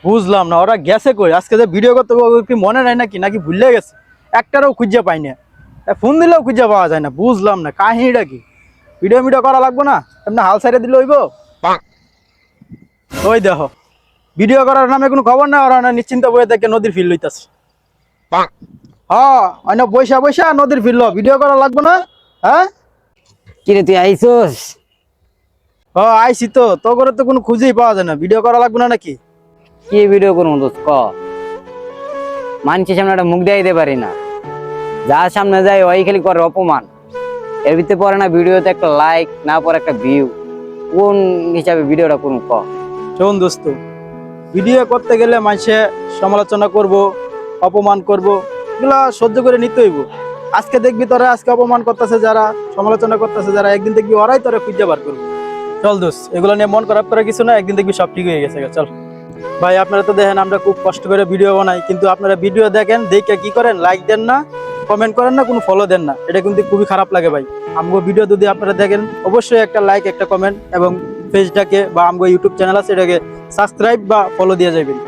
বুঝলাম না ওরা গেছে কই, আজকে যে ভিডিও করতে হবে ওর কি মনে নাই নাকি, নাকি ভুলে গেছে? একটারও খুঁজে পাই না, ফোন দিলেও খুঁজে পাওয়া যায় না। বুঝলাম না কাহিনীটা কি। ভিডিও মিডিও করা লাগবো না, এমনি হাল সাইডে দিলে হইব। ওই দেখো ভিডিও করার নামে কোনো খবর না, ওরা না নিশ্চিন্ত বয়ে থেকে নদীর ফিল লইতাছে। হ্যাঁ অন্য বৈশা বৈশা নদীর ফিরল, ভিডিও করা লাগবো না। হ্যাঁ কিরে তুই আইসোস? ও আইসি তো, তো করে তো কোনো খুঁজেই পাওয়া যায় না, ভিডিও করা লাগবে না নাকি? কি ভিডিও করবো দোস্ত ক? মানুষের সামনে একটা মুখ দেখাইতে পারি না, যার সামনে যায় ওই খালি করে অপমান। এর ভিতরে পরে না ভিডিওতে একটা লাইক, না পরে একটা ভিউ, কোন হিসাবে ভিডিওটা করবো ক? শোন দোস্ত, ভিডিও করতে গেলে মানুষে সমালোচনা করব, অপমান করব, এগুলা সহ্য করে নিতে হইব। আজকে দেখবি তোরা আজকে অপমান করতেছে যারা, সমালোচনা করতেছে যারা, একদিন দেখবি ওরাই তোরা খুঁজে বার করবো। চল দোস্ত, এগুলো নিয়ে মন খারাপ করার কিছু না, একদিন দেখবি সব ঠিক হয়ে গেছে। চল ভাই, আপনারা তো দেখেন আমরা খুব কষ্ট করে ভিডিও বানাই, কিন্তু আপনারা ভিডিও দেখেন দেখে কি করেন, লাইক দেন না, কমেন্ট করেন না, কোনো ফলো দেন না। এটা কিন্তু খুবই খারাপ লাগে ভাই। আমগো ভিডিও যদি আপনারা দেখেন অবশ্যই একটা লাইক, একটা কমেন্ট, এবং পেজটাকে বা আমগো ইউটিউব চ্যানেল আছে এটাকে সাবস্ক্রাইব বা ফলো দিয়ে যাবেন।